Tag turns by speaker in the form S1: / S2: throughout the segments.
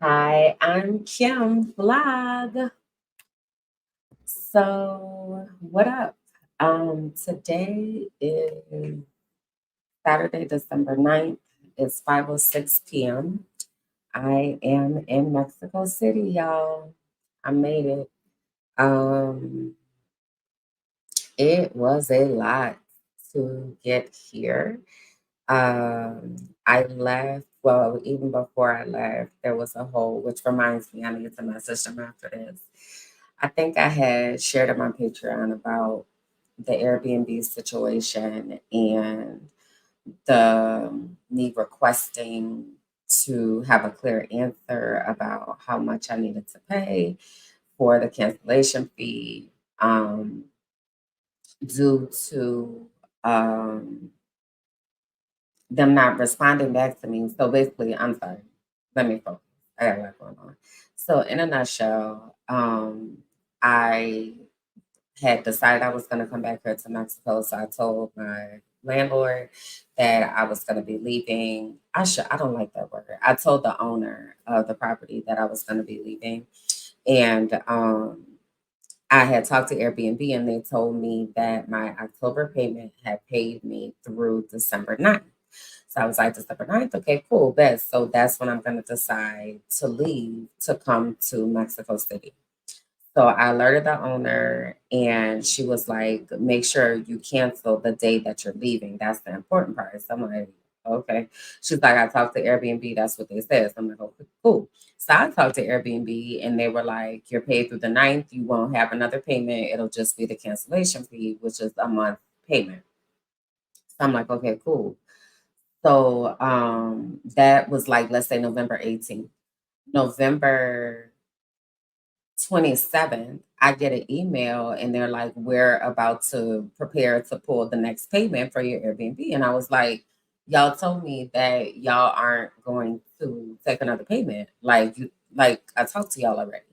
S1: Hi, I'm Kim Vlog. So, what up? Today is Saturday, December 9th. It's 5:06 p.m. I am in Mexico City, y'all. I made it. Um, it was a lot to get here. I left, well, even before I left, there was a whole, which reminds me, I need to message them after this. I think I had shared on my Patreon about the Airbnb situation and me requesting to have a clear answer about how much I needed to pay for the cancellation fee due to um, them not responding back to me. So basically, I'm sorry. Let me focus. I got a lot going on. So in a nutshell, I had decided I was going to come back here to Mexico. So I told my landlord that I was going to be leaving. I don't like that word. I told the owner of the property that I was going to be leaving, and I had talked to Airbnb, and they told me that my October payment had paid me through December 9th. So I was like, December 9th, okay, cool, best. So that's when I'm going to decide to leave to come to Mexico City. So I alerted the owner, and she was like, make sure you cancel the day that you're leaving. That's the important part. So I'm like, okay. She's like, I talked to Airbnb. That's what they said. So I'm like, okay, cool. So I talked to Airbnb, and they were like, you're paid through the 9th. You won't have another payment. It'll just be the cancellation fee, which is a month payment. So I'm like, okay, cool. So that was like, let's say November 18th. November 27th, I get an email, and they're like, we're about to prepare to pull the next payment for your Airbnb. And I was like, y'all told me that y'all aren't going to take another payment. Like I talked to y'all already.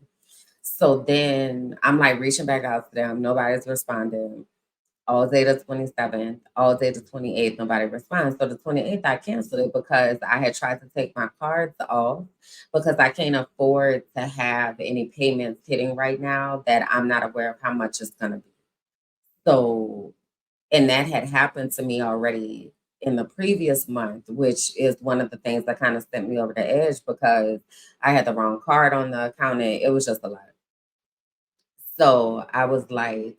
S1: So then I'm like reaching back out to them. Nobody's responding all day the 27th, all day the 28th, nobody responds. So the 28th, I canceled it because I had tried to take my cards off because I can't afford to have any payments hitting right now that I'm not aware of how much it's going to be. So, and that had happened to me already in the previous month, which is one of the things that kind of sent me over the edge because I had the wrong card on the account, and it was just a lot. So I was like,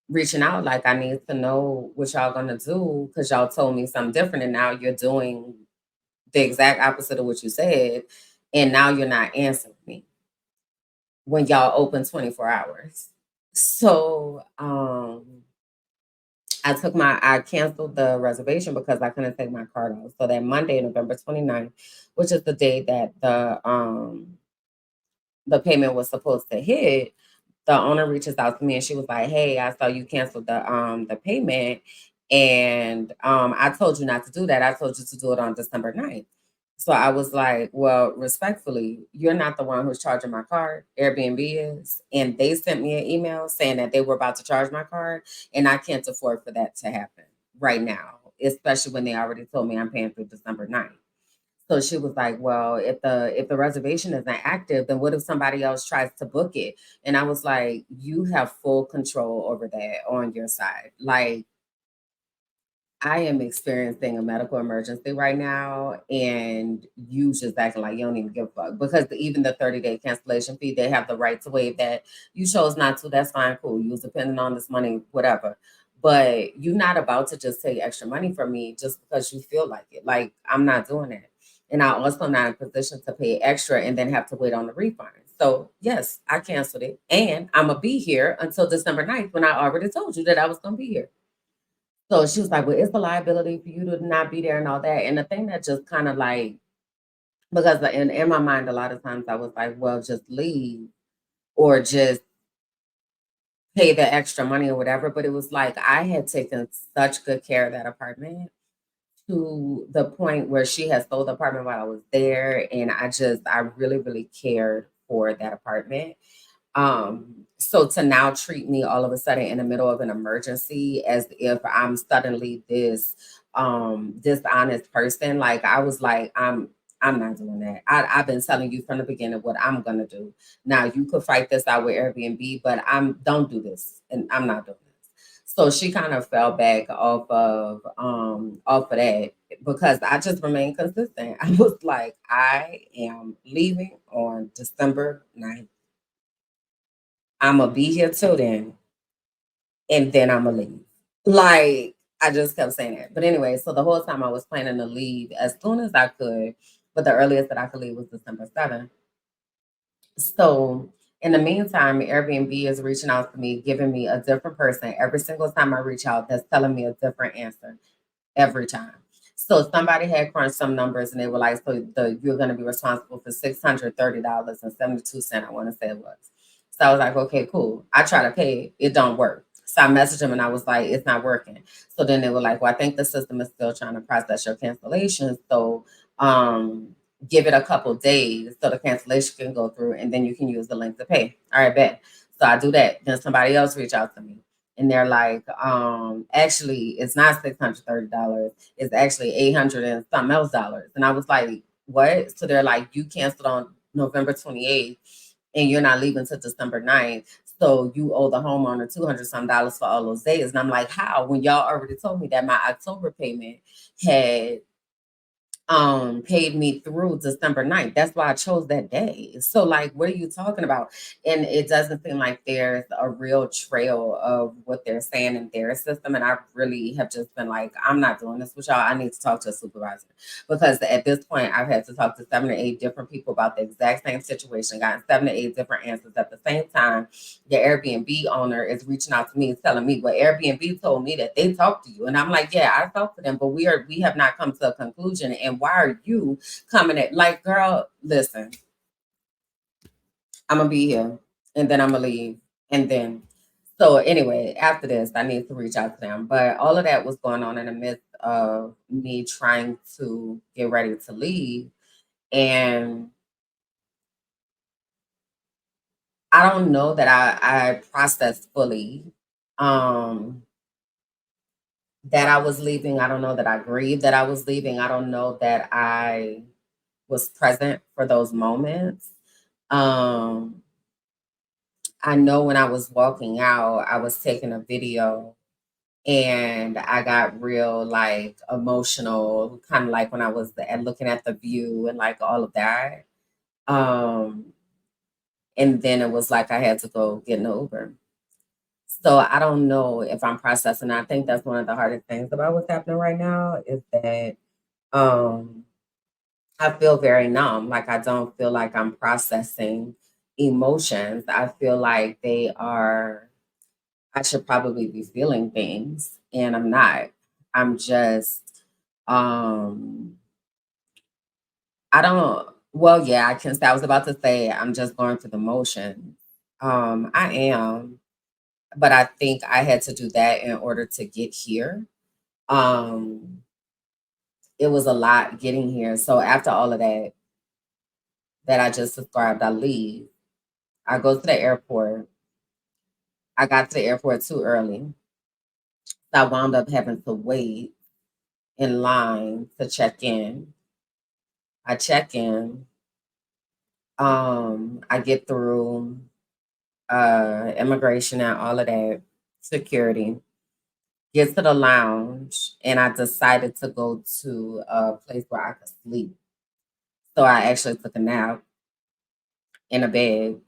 S1: reaching out like, I need to know what y'all gonna do because y'all told me something different, and now you're doing the exact opposite of what you said, and now you're not answering me when y'all open 24 hours. So I canceled the reservation because I couldn't take my card off. So that Monday, November 29th, which is the day that the payment was supposed to hit, the owner reaches out to me, and she was like, "Hey, I saw you canceled the payment, and I told you not to do that. I told you to do it on December 9th." So I was like, "Well, respectfully, you're not the one who's charging my card. Airbnb is, and they sent me an email saying that they were about to charge my card, and I can't afford for that to happen right now, especially when they already told me I'm paying through December 9th." So she was like, "Well, if the reservation isn't active, then what if somebody else tries to book it?" And I was like, "You have full control over that on your side. Like, I am experiencing a medical emergency right now, and you just acting like you don't even give a fuck because even the 30-day cancellation fee, they have the right to waive that. You chose not to. That's fine, cool. You was depending on this money, whatever. But you're not about to just take extra money from me just because you feel like it. Like, I'm not doing that. And I also not in a position to pay extra and then have to wait on the refund. So yes, I canceled it. And I'm gonna be here until December 9th when I already told you that I was gonna be here. So she was like, "Well, it's a liability for you to not be there and all that." And the thing that just kind of like, because in my mind, a lot of times I was like, well, just leave or just pay the extra money or whatever. But it was like I had taken such good care of that apartment to the point where she had sold the apartment while I was there. And I really, really cared for that apartment. So to now treat me all of a sudden in the middle of an emergency as if I'm suddenly this dishonest person, like I was like, I'm not doing that. I've been telling you from the beginning what I'm gonna do. Now you could fight this out with Airbnb, but I'm don't do this, and I'm not doing this. So she kind of fell back off of that because I just remained consistent. I was like, I am leaving on December 9th. I'm gonna be here till then, and then I'm gonna leave. Like, I just kept saying it. But anyway, so the whole time I was planning to leave as soon as I could, but the earliest that I could leave was December 7th. So in the meantime, Airbnb is reaching out to me, giving me a different person every single time I reach out that's telling me a different answer every time. So somebody had crunched some numbers and they were like, so you're gonna be responsible for $630.72, I want to say it was. So I was like, okay, cool. I try to pay it, it don't work. So I messaged them and I was like, it's not working. So then they were like, well, I think the system is still trying to process your cancellation. So give it a couple days so the cancellation can go through and then you can use the link to pay. All right, bet. So I do that. Then somebody else reach out to me and they're like, actually, it's not $630. It's actually 800 and something else dollars. And I was like, what? So they're like, you canceled on November 28th and you're not leaving till December 9th. So you owe the homeowner 200 some dollars for all those days. And I'm like, how? When y'all already told me that my October payment had paid me through December 9th. That's why I chose that day. So like what are you talking about? And it doesn't seem like there's a real trail of what they're saying in their system. And I really have just been like, I'm not doing this with y'all. I need to talk to a supervisor because at this point I've had to talk to 7 or 8 different people about the exact same situation, gotten 7 or 8 different answers at the same time. The Airbnb owner is reaching out to me and telling me, well, Airbnb told me that they talked to you. And I'm like, yeah, I talked to them, but we have not come to a conclusion. And why are you coming at like, girl, listen, I'm gonna be here and then I'm gonna leave. And then so anyway, after this, I need to reach out to them. But all of that was going on in the midst of me trying to get ready to leave. And I don't know that I processed fully um that I was leaving. I don't know that I grieved that I was leaving. I don't know that I was present for those moments. Um, I know when I was walking out, I was taking a video and I got real like emotional, kind of like when I was looking at the view and like all of that. Um, and then it was like I had to go get an Uber. So I don't know if I'm processing. I think that's one of the hardest things about what's happening right now is that um I feel very numb. Like I don't feel like I'm processing emotions. I feel like I should probably be feeling things and I'm not. I'm just, um, I don't, well, yeah, I can say, I was about to say, I'm just going through the motions. I am, but I think I had to do that in order to get here. Um, it was a lot getting here. So after all of that I just described, I leave. I go to the airport. I got to the airport too early. So I wound up having to wait in line to check in. I check in. I get through immigration and all of that, security, get to the lounge, and I decided to go to a place where I could sleep. So I actually took a nap in a bed,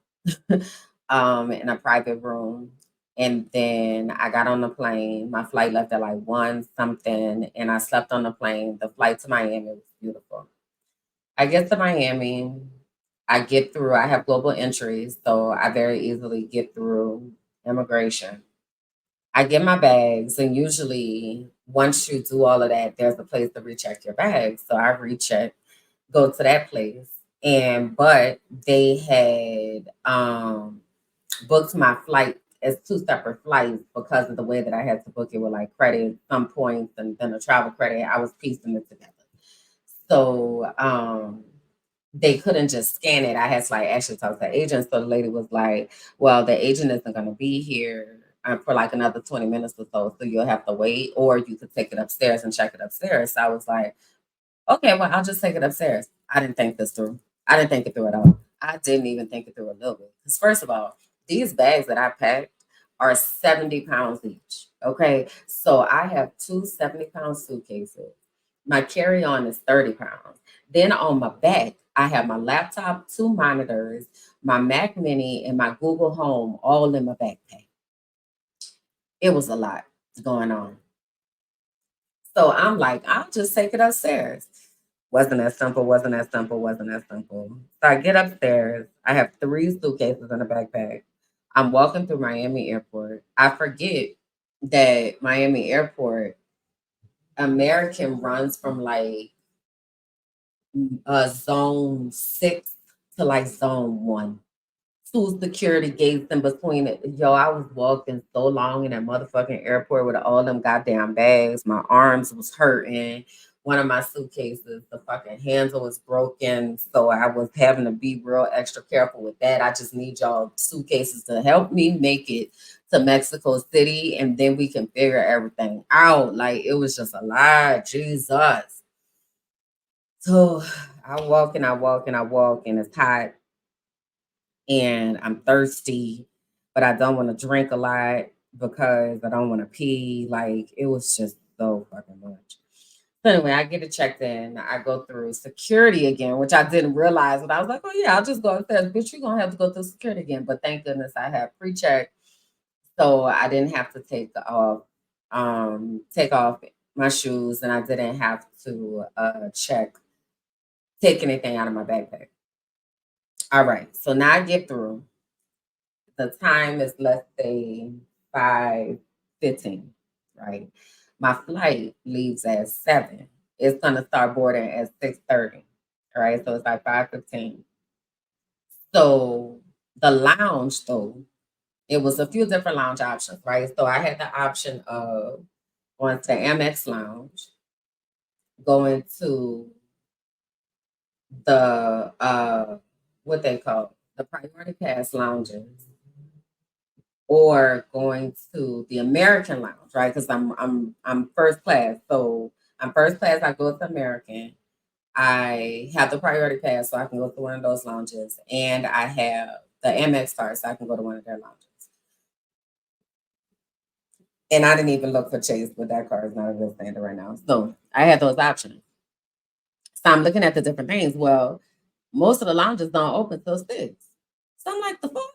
S1: in a private room. And then I got on the plane. My flight left at like one something, and I slept on the plane. The flight to Miami was beautiful. I get to Miami. I get through. I have global entries, so I very easily get through immigration. I get my bags, and usually once you do all of that, there's a place to recheck your bags. So I recheck, go to that place, and but they had booked my flight as 2 separate flights because of the way that I had to book it with like credit, some points, and then a travel credit. I was piecing it together. So they couldn't just scan it. I had to like actually talk to the agent. So the lady was like, well, the agent isn't going to be here for like another 20 minutes or so. So you'll have to wait, or you could take it upstairs and check it upstairs. So I was like, Okay, well, I'll just take it upstairs. I didn't think this through. I didn't think it through at all. I didn't even think it through a little bit. Because, first of all, these bags that I packed are 70 pounds each. Okay. So I have two 70-pound suitcases. My carry on is 30 pounds. Then on my back, I have my laptop, two monitors, my Mac Mini, and my Google Home all in my backpack. It was a lot going on. So I'm like, I'll just take it upstairs. Wasn't as simple, wasn't as simple, wasn't as simple. So I get upstairs. I have three suitcases in a backpack. I'm walking through Miami Airport. I forget that Miami Airport, American runs from like zone 6 to like zone 1. Two security gates in between it. Yo, I was walking so long in that motherfucking airport with all them goddamn bags. My arms was hurting. One of my suitcases, the fucking handle was broken. So I was having to be real extra careful with that. I just need y'all suitcases to help me make it to Mexico City and then we can figure everything out. Like it was just a lot. Jesus. So I walk and I walk and I walk and it's hot and I'm thirsty, but I don't want to drink a lot because I don't want to pee. Like it was just so fucking much. So anyway, I get it checked in. I go through security again, which I didn't realize. But I was like, oh yeah, I'll just go upstairs. Bitch, you're gonna have to go through security again. But thank goodness I had pre-check. So I didn't have to take off my shoes and I didn't have to take anything out of my backpack. All right. So now I get through. The time is, let's say, 5:15, right? My flight leaves at 7. It's gonna start boarding at 6:30. All right, so it's like 5:15. So the lounge though, it was a few different lounge options, right? So I had the option of going to Amex Lounge, going to the what they call the Priority Pass lounges, or going to the American lounge, right? Because I'm first class. So I'm first class, I go to American. I have the priority pass, so I can go to one of those lounges. And I have the Amex card, so I can go to one of their lounges. And I didn't even look for Chase, but that card is not a good standard right now. So I had those options. So I'm looking at the different things. Well, most of the lounges don't open till 6. So I'm like, the fuck?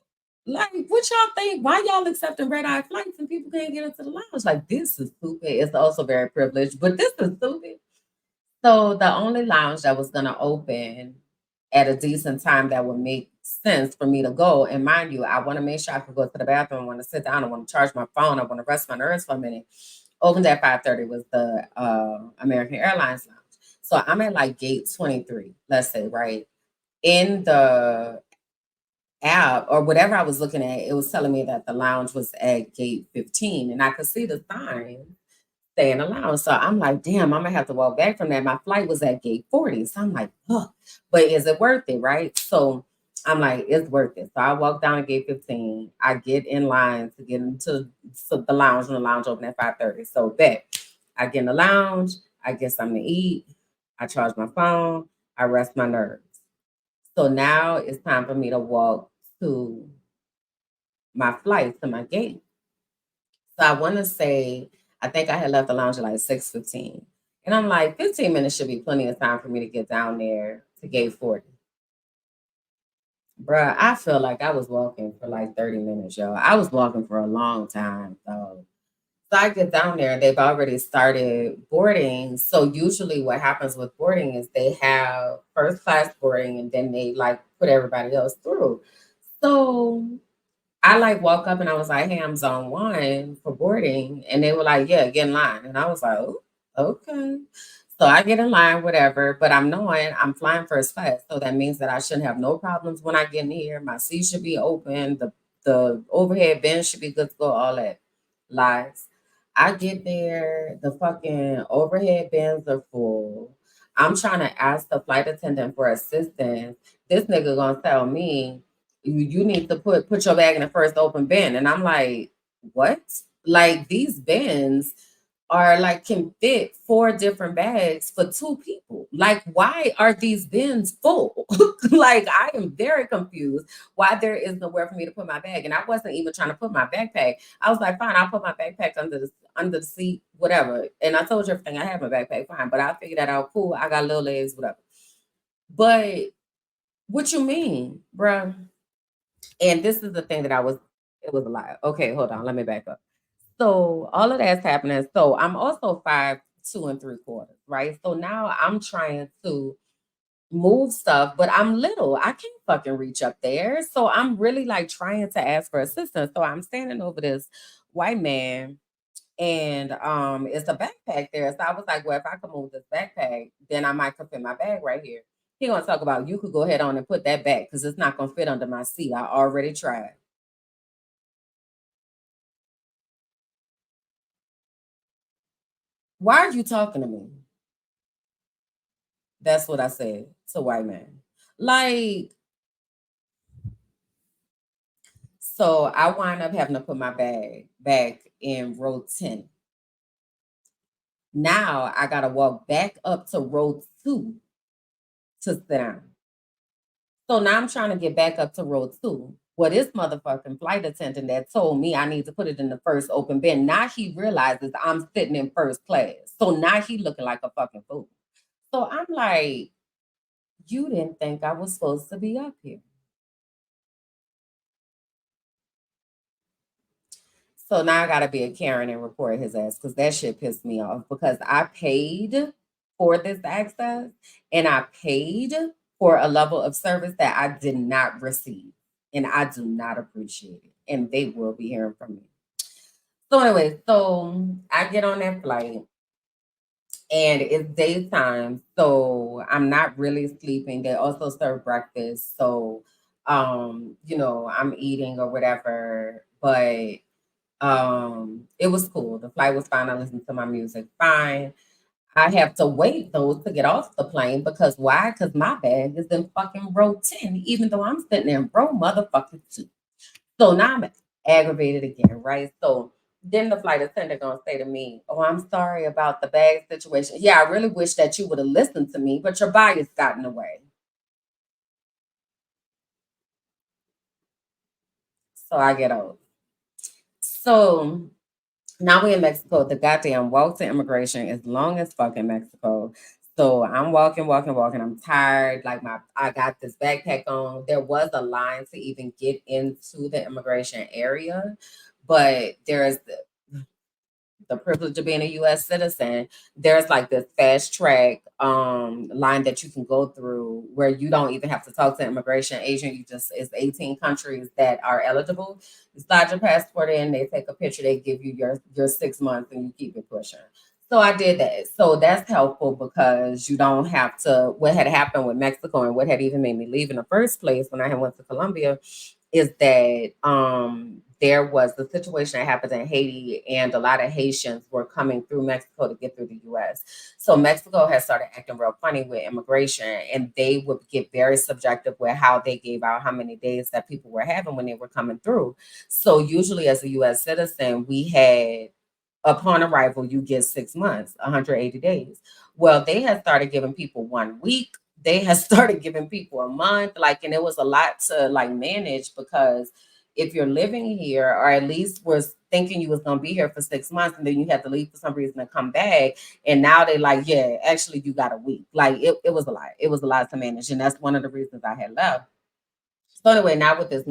S1: Like, what y'all think? Why y'all accepting red eye flights and people can't get into the lounge? Like, this is stupid. It's also very privileged, but this is stupid. So the only lounge that was gonna open at a decent time that would make sense for me to go, and mind you, I want to make sure I could go to the bathroom, I want to sit down, I want to charge my phone, I want to rest my nerves for a minute. Opened at 5:30 was the American Airlines lounge. So I'm at like gate 23, let's say, right? In the app or whatever I was looking at, it was telling me that the lounge was at gate 15, and I could see the sign stay in the lounge. So I'm like, damn, I'm gonna have to walk back from that. My flight was at gate 40. So I'm like, oh, but is it worth it? Right. So I'm like, it's worth it. So I walk down to gate 15. I get in line to get into the lounge, and the lounge open at 5:30. So that I get in the lounge, I get something to eat, I charge my phone, I rest my nerves. So now it's time for me to walk to my flight to my gate. So I want to say, I think I had left the lounge at like 6:15. And I'm like, 15 minutes should be plenty of time for me to get down there to gate 40. Bruh, I feel like I was walking for like 30 minutes, yo. I was walking for a long time. So I get down there, they've already started boarding. So usually what happens with boarding is they have first class boarding and then they like put everybody else through. So I like woke up and I was like, "Hey, I'm zone 1 for boarding." And they were like, "Yeah, get in line." And I was like, "Oh, okay." So I get in line, whatever, but I'm knowing I'm flying first class. So that means that I shouldn't have no problems when I get in here. My seat should be open. The overhead bin should be good to go, all that. Lies. I get there, the fucking overhead bins are full. I'm trying to ask the flight attendant for assistance. This nigga gonna tell me you need to put your bag in the first open bin. And I'm like, what? Like these bins are like can fit 4 different bags for 2 people. Like, why are these bins full? Like, I am very confused why there is nowhere for me to put my bag. And I wasn't even trying to put my backpack. I was like, fine, I'll put my backpack under the seat, whatever. And I told you everything. I have my backpack, fine. But I figured that out. Cool. I got little legs, whatever. But what you mean, bruh? And this is the thing that it was a lie. Okay, hold on. Let me back up. So all of that's happening. So I'm also 5'2 3/4", right? So now I'm trying to move stuff, but I'm little. I can't fucking reach up there. So I'm really like trying to ask for assistance. So I'm standing over this white man and it's a backpack there. So I was like, well, if I could move this backpack, then I might could fit my bag right here. He gonna talk about you could go ahead on and put that back because it's not gonna fit under my seat. I already tried. Why are you talking to me? That's what I said to white man. Like, so I wind up having to put my bag back in row 10. Now I gotta walk back up to row 2 to sit down. So now I'm trying to get back up to row 2. Well, this motherfucking flight attendant that told me I need to put it in the first open bin. Now he realizes I'm sitting in first class. So now he looking like a fucking fool. So I'm like, you didn't think I was supposed to be up here. So now I gotta be a Karen and report his ass because that shit pissed me off because I paid for this access and I paid for a level of service that I did not receive. And I do not appreciate it. And they will be hearing from me. So anyway, so I get on that flight and it's daytime. So I'm not really sleeping. They also serve breakfast. So I'm eating or whatever. But it was cool. The flight was fine. I listened to my music fine. I have to wait though to get off the plane because why? Because my bag is in fucking row 10, even though I'm sitting in row motherfucking 2. So now I'm aggravated again, right? So then the flight attendant gonna say to me, "Oh, I'm sorry about the bag situation. Yeah, I really wish that you would have listened to me, but your bias got in the way." So I get out. So now we in Mexico. The goddamn walk to immigration is long as fuck in Mexico. So I'm walking, walking, walking. I'm tired. Like I got this backpack on. There was a line to even get into the immigration area, but there's the privilege of being a US citizen, there's like this fast track line that you can go through where you don't even have to talk to an immigration agent. You just it's 18 countries that are eligible. You slide your passport in, they take a picture, they give you your 6 months and you keep it pushing. So I did that. So that's helpful because you don't have to what had happened with Mexico and what had even made me leave in the first place when I had went to Colombia is that there was the situation that happened in Haiti, and a lot of Haitians were coming through Mexico to get through the US. So Mexico has started acting real funny with immigration, and they would get very subjective with how they gave out how many days that people were having when they were coming through. So usually, as a US citizen, we had upon arrival, you get 6 months, 180 days. Well, they had started giving people 1 week. They had started giving people a month. Like, and it was a lot to like manage because if you're living here, or at least was thinking you was gonna be here for 6 months, and then you had to leave for some reason and come back, and now they like, yeah, actually you got a week. Like it was a lot. It was a lot to manage, and that's one of the reasons I had left. So anyway, now with this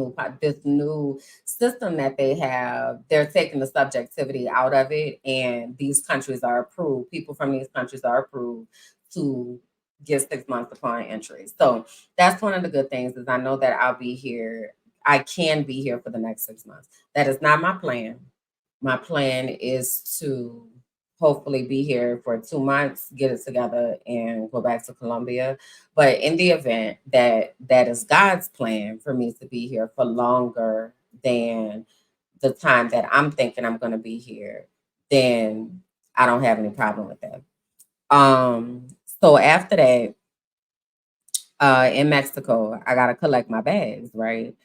S1: new system that they have, they're taking the subjectivity out of it, and these countries are approved. People from these countries are approved to get 6 months upon entry. So that's one of the good things is I know that I'll be here. I can be here for the next 6 months. That is not my plan. My plan is to hopefully be here for 2 months, get it together, and go back to Colombia. But in the event that that is God's plan for me to be here for longer than the time that I'm thinking I'm going to be here, then I don't have any problem with that. So after that, in Mexico, I gotta collect my bags, right?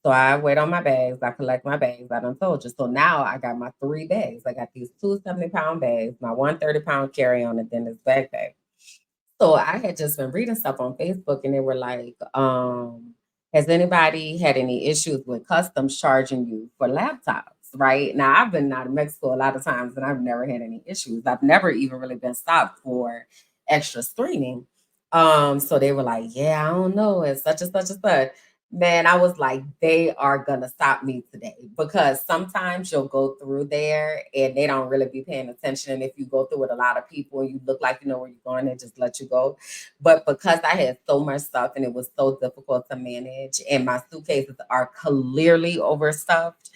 S1: So I wait on my bags. I collect my bags. I done told you. So now I got my 3 bags. I got these two 70-pound bags, my 130-pound carry-on, and then this backpack. So I had just been reading stuff on Facebook and they were like, has anybody had any issues with customs charging you for laptops? Right now, I've been out of Mexico a lot of times and I've never had any issues. I've never even really been stopped for extra screening. So they were like, yeah, I don't know, it's such and such and such. Man, I was like, they are gonna stop me today because sometimes you'll go through there and they don't really be paying attention. And if you go through with a lot of people and you look like you know where you're going, they just let you go. But because I had so much stuff and it was so difficult to manage, and my suitcases are clearly overstuffed,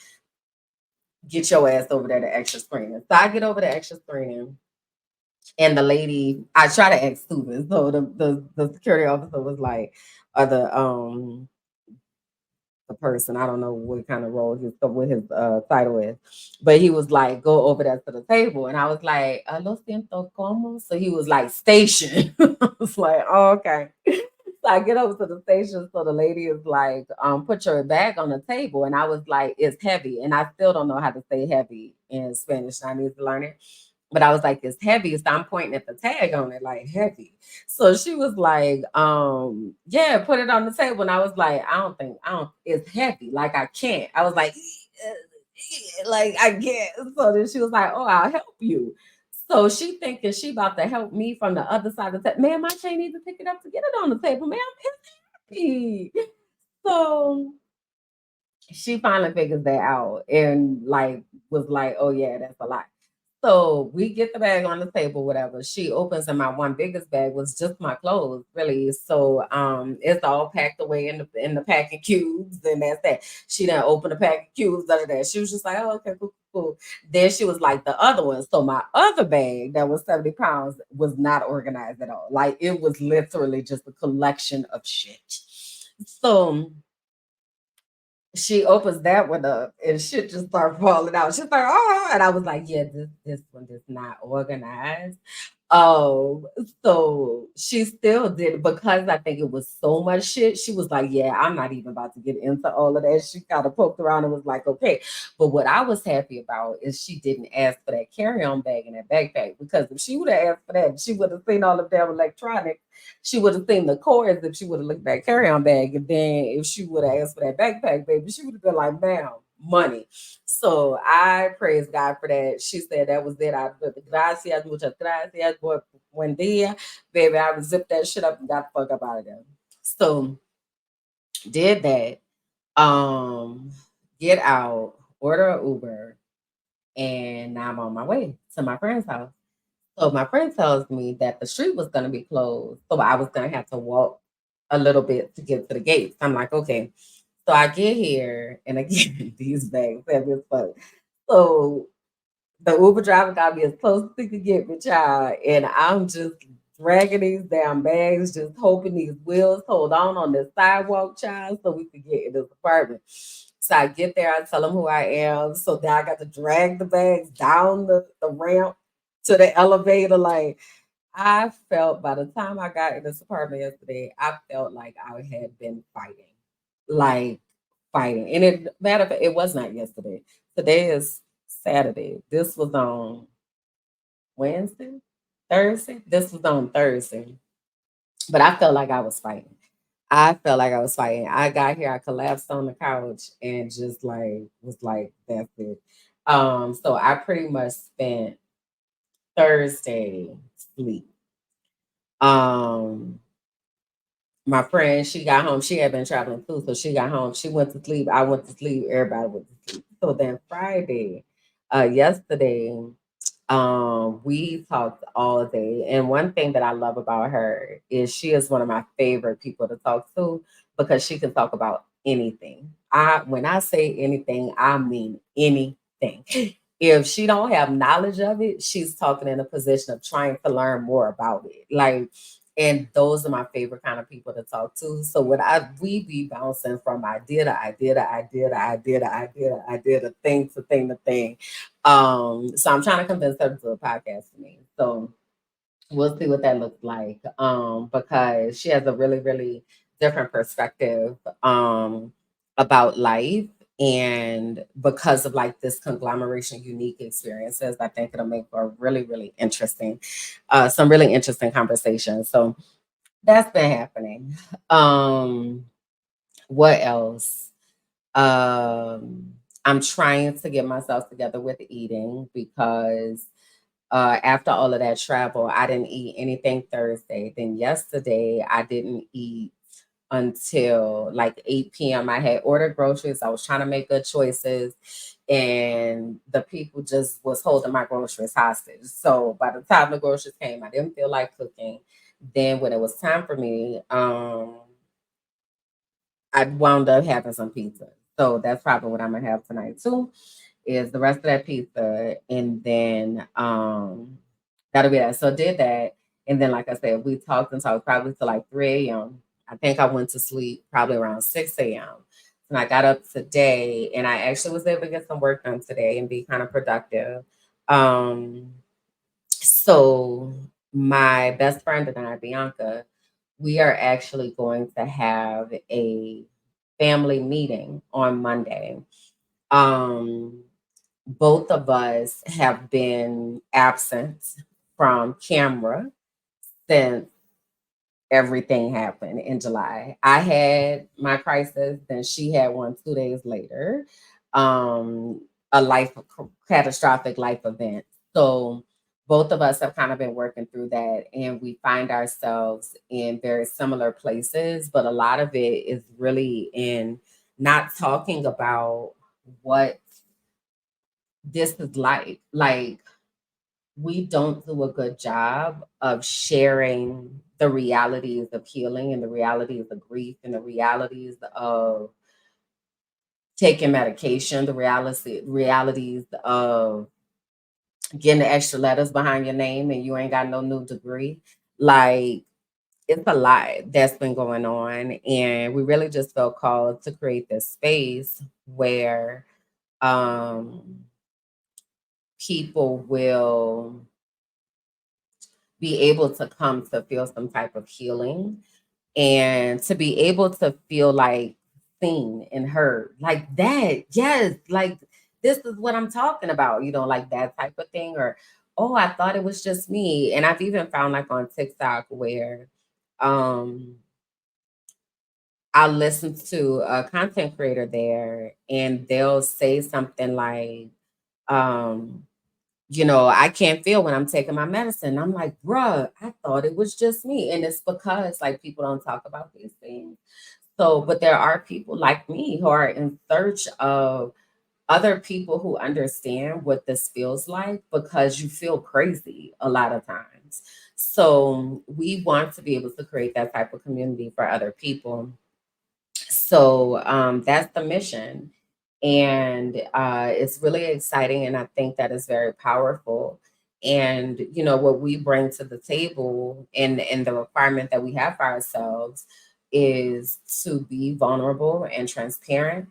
S1: get your ass over there to extra screening. So I get over to extra screening. And the lady, I try to act stupid. So the security officer was like, or the person. I don't know what kind of role his what his title is, but he was like, "Go over there to the table," and I was like, "Lo siento como." So he was like, "Station." I was like, "Oh, okay." So I get over to the station. So the lady is like, "Put your bag on the table," and I was like, "It's heavy," and I still don't know how to say heavy in Spanish. I need to learn it. But I was like, it's heavy. So I'm pointing at the tag on it, like heavy. So she was like, yeah, put it on the table. And I was like, I don't, it's heavy. Like I can't. I was like, like I can't. So then she was like, oh, I'll help you. So she thinking she about to help me from the other side of the table. Ma'am, I can't even pick it up to get it on the table. Ma'am, it's heavy. So she finally figures that out and like was like, oh yeah, that's a lot. So we get the bag on the table, whatever. She opens and my one biggest bag was just my clothes, really. So it's all packed away in the packing cubes, and that's that. She didn't open the packing cubes, none of that. She was just like, oh, okay, cool, cool, cool. Then she was like the other one. So my other bag that was 70 pounds was not organized at all. Like it was literally just a collection of shit. So she opens that one up and shit just start falling out. She's like, oh, and I was like, yeah, this one is not organized. Um, so she still did because I think it was so much shit. She was like, yeah, I'm not even about to get into all of that. She kind of poked around and was like, okay. But what I was happy about is she didn't ask for that carry-on bag and that backpack because if she would have asked for that, she would have seen all of them electronics. She would have seen the cords if she would have looked at that carry-on bag. And then if she would have asked for that backpack, baby, she would have been like, ma'am, money. So I praise God for that. She said that was it. I gracias, muchas gracias, buen dia. Baby, I zipped that shit up and got the fuck up out of there. So did that. Um, get out, order an Uber, and now I'm on my way to my friend's house. So my friend tells me that the street was going to be closed. So I was going to have to walk a little bit to get to the gates. I'm like, okay. So I get here and again, these bags heavy as fuck. So the Uber driver got me as close as he could get me, child. And I'm just dragging these damn bags, just hoping these wheels hold on the sidewalk, child, so we could get in this apartment. So I get there, I tell them who I am. So then I got to drag the bags down the ramp to the elevator. Like I felt by the time I got in this apartment yesterday, I felt like I had been fighting. Like fighting. And it matter of fact, it was not yesterday. Today is Saturday. This was on Wednesday, Thursday. This was on Thursday. But I felt like I was fighting. I felt like I was fighting. I got here, I collapsed on the couch and just like was like, that's it. So I pretty much spent Thursday sleep. Um, my friend, she got home. She had been traveling too, so she got home. She went to sleep. I went to sleep. Everybody went to sleep. So then Friday, yesterday, we talked all day. And one thing that I love about her is she is one of my favorite people to talk to because she can talk about anything. I when I say anything, I mean anything. If she don't have knowledge of it, she's talking in a position of trying to learn more about it. Like, and those are my favorite kind of people to talk to. So when we be bouncing from idea to idea to idea to idea to idea to idea to thing to thing. So I'm trying to convince her to do a podcast for me. So we'll see what that looks like. Because she has a really, really different perspective about life. And because of like this conglomeration, unique experiences, I think it'll make for a really, really interesting, some really interesting conversations. So that's been happening. What else? I'm trying to get myself together with eating because after all of that travel, I didn't eat anything Thursday. Then yesterday, I didn't eat until like 8 p.m. I had ordered groceries. I was trying to make good choices, and the people just was holding my groceries hostage. So by the time the groceries came, I didn't feel like cooking. Then when it was time for me, I wound up having some pizza. So that's probably what I'm gonna have tonight too, is the rest of that pizza. And then that'll be that. So I did that. And then like I said, we talked and talked probably till like 3 a.m. I think I went to sleep probably around 6 a.m. And I got up today and I actually was able to get some work done today and be kind of productive. Um so my best friend and I, Bianca, we are actually going to have a family meeting on Monday. Um, Both of us have been absent from camera since everything happened in July. I had my crisis, then she had one 2 days later. Um, a catastrophic life event. So both of us have kind of been working through that, and we find ourselves in very similar places, but a lot of it is really in not talking about what this is like. Like, we don't do a good job of sharing the realities of healing and the realities of grief and the realities of taking medication, the realities of getting the extra letters behind your name and you ain't got no new degree. Like, it's a lot that's been going on. And we really just felt called to create this space where um people will be able to come to feel some type of healing and to be able to feel like seen and heard like that. Yes, like this is what I'm talking about, like that type of thing. Or, oh, I thought it was just me. And I've even found like on TikTok where um I'll listen to a content creator there and they'll say something like, um, I can't feel when I'm taking my medicine. I'm like, bruh, I thought it was just me. And it's because like people don't talk about these things. So, but there are people like me who are in search of other people who understand what this feels like because you feel crazy a lot of times. So, we want to be able to create that type of community for other people. So, that's the mission. And it's really exciting. And I think that is very powerful. And, what we bring to the table and the requirement that we have for ourselves is to be vulnerable and transparent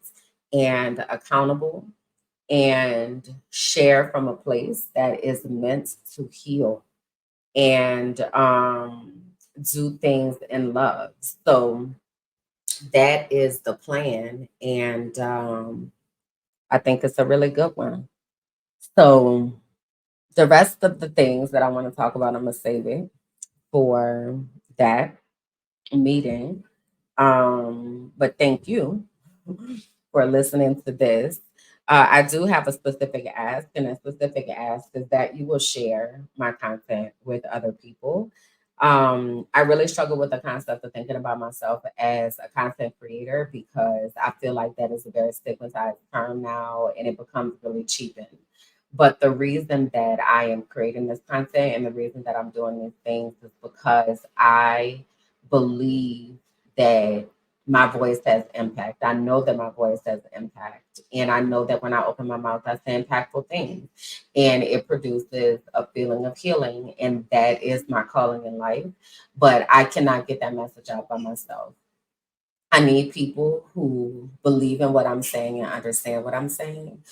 S1: and accountable and share from a place that is meant to heal and do things in love. So that is the plan. And I think it's a really good one. So the rest of the things that I want to talk about, I'm gonna save it for that meeting. But thank you for listening to this. I do have a specific ask, and a specific ask is that you will share my content with other people. I really struggle with the concept of thinking about myself as a content creator because I feel like that is a very stigmatized term now and it becomes really cheapened. But the reason that I am creating this content and the reason that I'm doing these things is because I believe that my voice has impact. I know that my voice has impact. And I know that when I open my mouth, I say impactful things. And it produces a feeling of healing. And that is my calling in life. But I cannot get that message out by myself. I need people who believe in what I'm saying and understand what I'm saying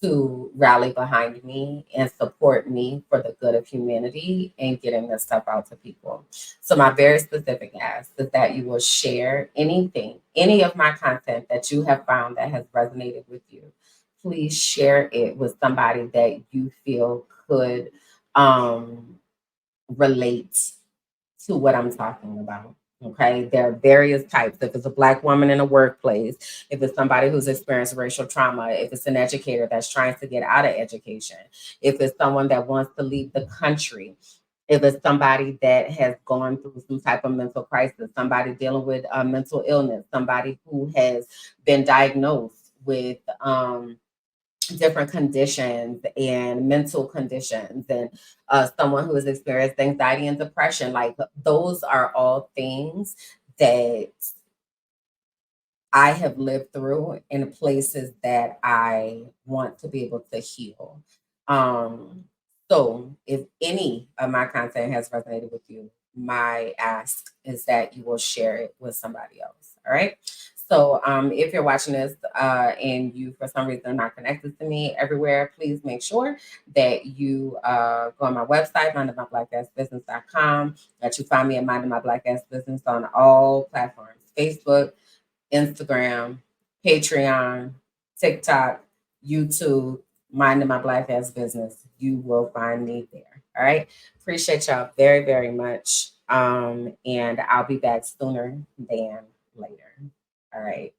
S1: to rally behind me and support me for the good of humanity and getting this stuff out to people. So my very specific ask is that you will share anything, any of my content that you have found that has resonated with you. Please share it with somebody that you feel could relate to what I'm talking about. Okay, there are various types. If it's a Black woman in a workplace, if it's somebody who's experienced racial trauma, if it's an educator that's trying to get out of education, if it's someone that wants to leave the country, if it's somebody that has gone through some type of mental crisis, somebody dealing with mental illness, somebody who has been diagnosed with different conditions and mental conditions, and someone who has experienced anxiety and depression. Like, those are all things that I have lived through in places that I want to be able to heal. So if any of my content has resonated with you, my ask is that you will share it with somebody else. All right. So if you're watching this and you for some reason are not connected to me everywhere, please make sure that you go on my website, mindofmyblack-business.com, that you find me at Mind of My Black Ass Business on all platforms: Facebook, Instagram, Patreon, TikTok, YouTube, Minding My Black Ass Business. You will find me there. All right. Appreciate y'all very, very much. And I'll be back sooner than later. All right.